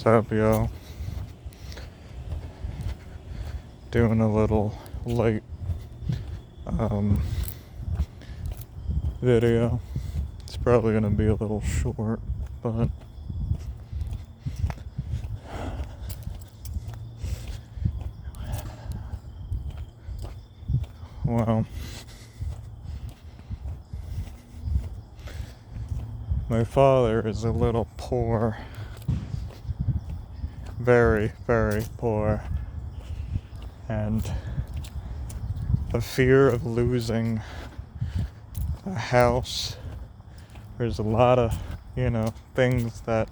What's up, yo? Doing a little late um, video. It's probably gonna be a little short, but well, my father is a little poor, very, very poor, and the fear of losing a house, there's a lot of, things that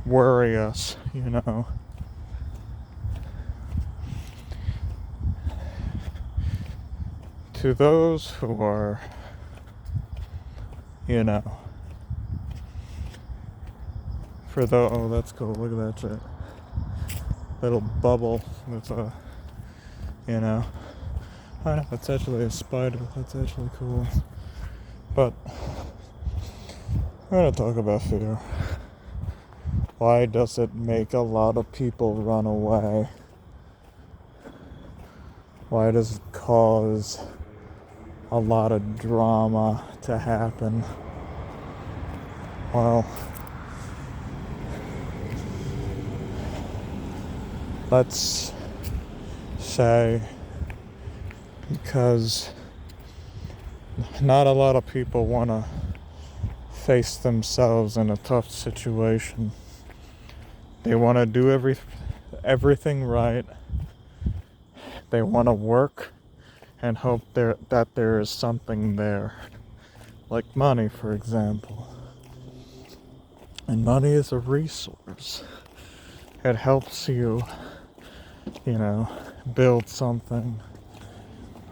worry us, To those who are, oh, that's cool, look at that shit. Little bubble with I know, it's actually a spider, that's actually cool. But I'm gonna talk about fear. Why does it make a lot of people run away? Why does it cause a lot of drama to happen? Well, let's say because not a lot of people want to face themselves in a tough situation. They want to do everything right. They want to work and hope that there is something there. Like money, for example. And money is a resource. It helps you, build something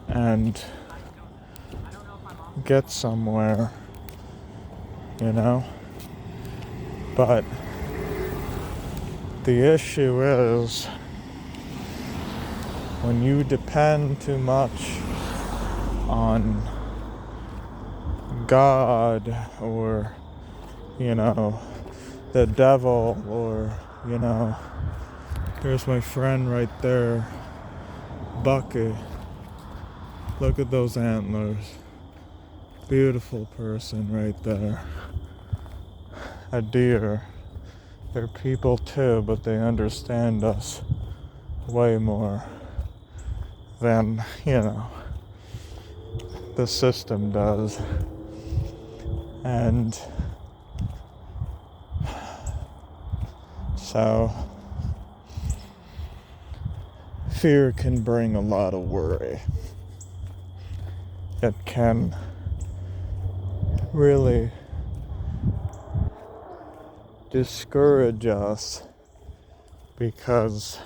and get somewhere, But the issue is when you depend too much on God or, the devil or, here's my friend right there, Bucky. Look at those antlers. Beautiful person right there. A deer. They're people too, but they understand us way more than, the system does. And so fear can bring a lot of worry. It can really discourage us because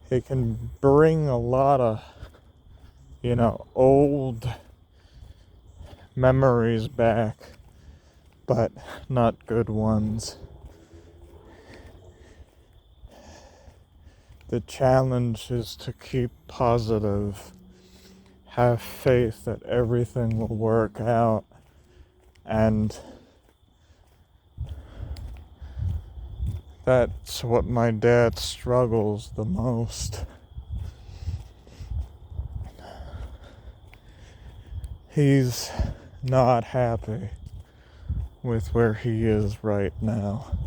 it can bring a lot of, old memories back, but not good ones. The challenge is to keep positive, have faith that everything will work out, and that's what my dad struggles the most. He's not happy with where he is right now.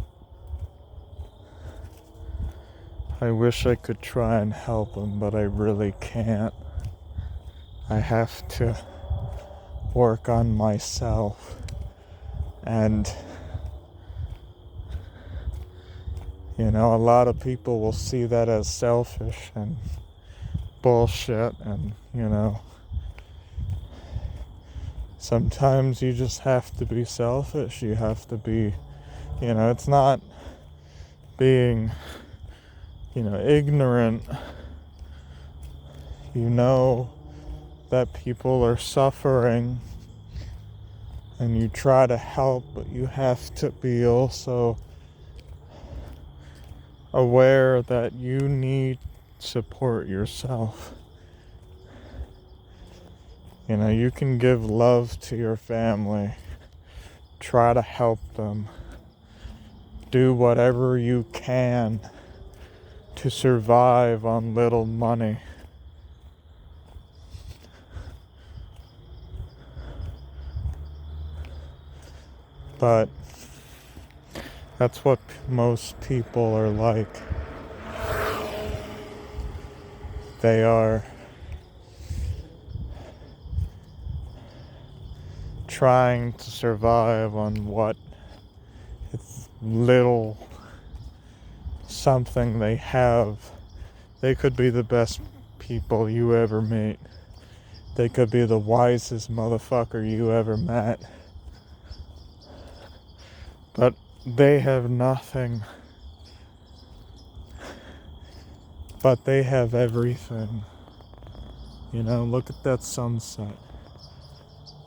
I wish I could try and help him, but I really can't. I have to work on myself and a lot of people will see that as selfish and bullshit and, sometimes you just have to be selfish. You have to be, it's not being, ignorant. That people are suffering and you try to help, but you have to be also aware that you need support yourself. You can give love to your family, try to help them, do whatever you can to survive on little money. But that's what most people are like. They are trying to survive on what little something they have. They could be the best people you ever meet. They could be the wisest motherfucker you ever met. But they have nothing. But they have everything. You know, look at that sunset.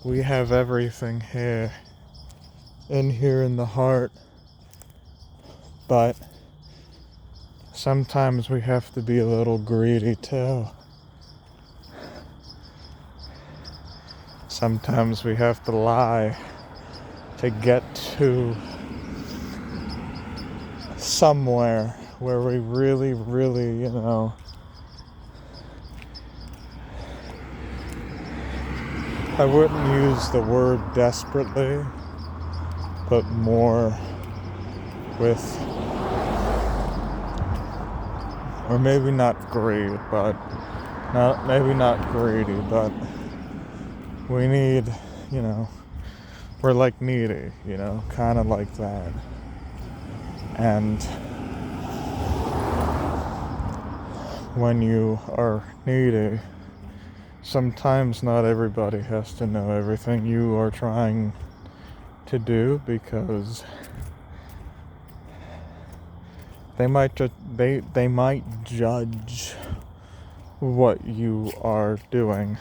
We have everything here. In here in the heart. But sometimes we have to be a little greedy too. Sometimes we have to lie to get to somewhere where we really, really, I wouldn't use the word desperately, but more with, or maybe not greed, but maybe not greedy, but we need, we're like needy, kind of like that. And when you are needy, sometimes not everybody has to know everything you are trying to do, because they might judge what you are doing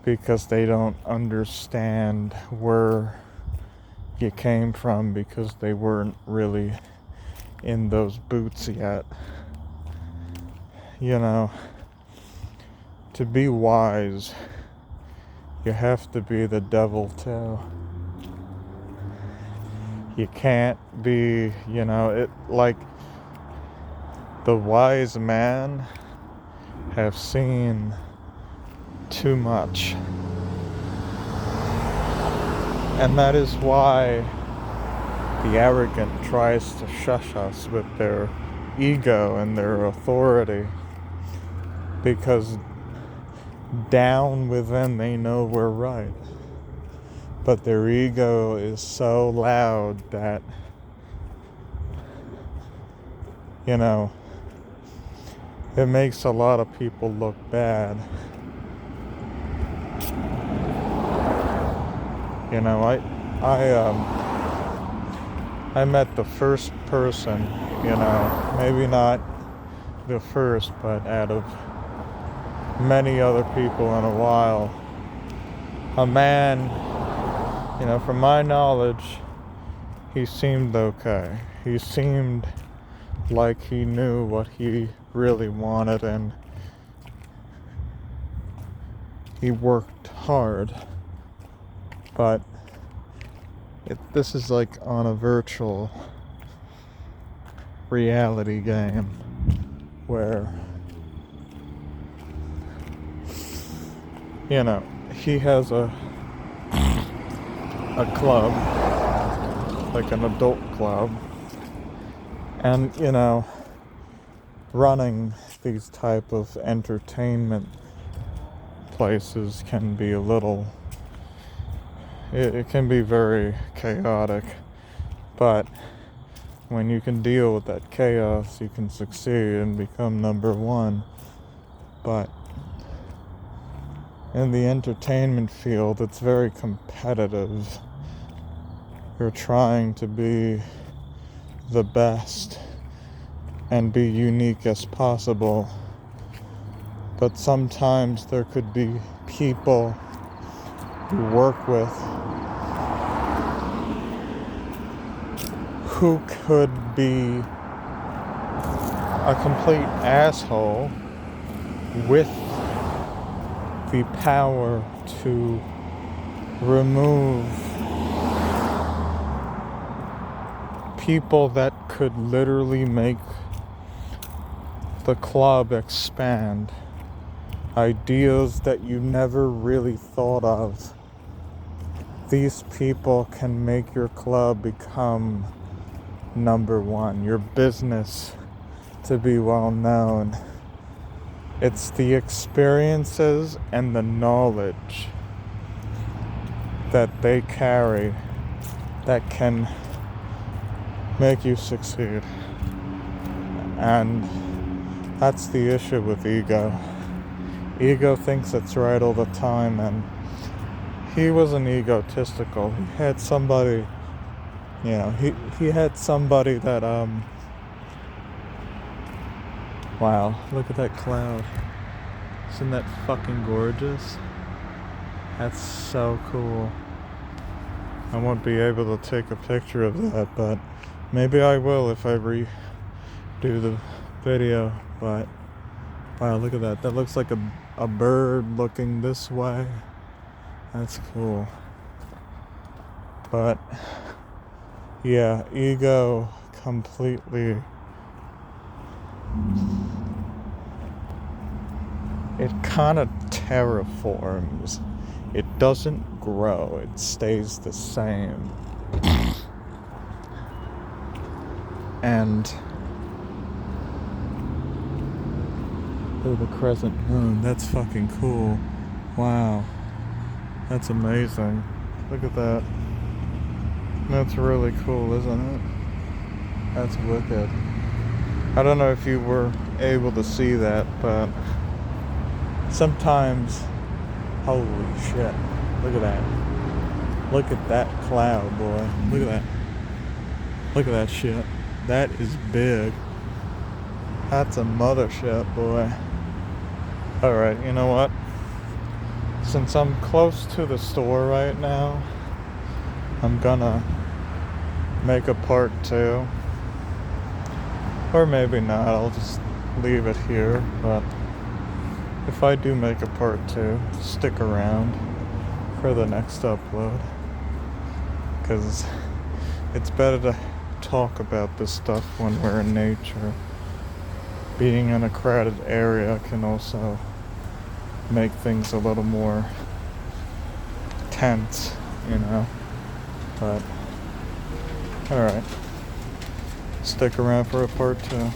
because they don't understand where you came from, because they weren't really in those boots yet. To be wise, you have to be the devil too. You can't be, like the wise man have seen too much. And that is why the arrogant tries to shush us with their ego and their authority, because down within they know we're right, but their ego is so loud that it makes a lot of people look bad. I met the first person, maybe not the first, but out of many other people in a while, a man, from my knowledge, he seemed okay. He seemed like he knew what he really wanted, and he worked hard. But this is like on a virtual reality game where, he has a club, like an adult club, and, running these type of entertainment places can be a little, it can be very chaotic, but when you can deal with that chaos, you can succeed and become number one. But in the entertainment field, it's very competitive. You're trying to be the best and be unique as possible. But sometimes there could be people you work with who could be a complete asshole with the power to remove people that could literally make the club expand. Ideas that you never really thought of. These people can make your club become number one, your business to be well known. It's the experiences and the knowledge that they carry that can make you succeed. And that's the issue with ego. Ego thinks it's right all the time, and he wasn't egotistical. He had somebody, he had somebody that, wow, look at that cloud. Isn't that fucking gorgeous? That's so cool. I won't be able to take a picture of that, but maybe I will if I redo the video. But wow, look at that. That looks like a bird looking this way. That's cool. But yeah, ego completely, it kind of terraforms. It doesn't grow, it stays the same. And the crescent moon, that's fucking cool. Wow, that's amazing. Look at that. That's really cool, isn't it? That's wicked. I don't know if you were able to see that, but sometimes, holy shit, look at that. Look at that cloud, boy. Look at that. Look at that shit. That is big. That's a mothership, boy. Alright, you know what? Since I'm close to the store right now, I'm gonna make a part 2. Or maybe not, I'll just leave it here. But if I do make a part 2, stick around for the next upload. Because it's better to talk about this stuff when we're in nature. Being in a crowded area can also make things a little more tense, But, alright. Stick around for a part 2.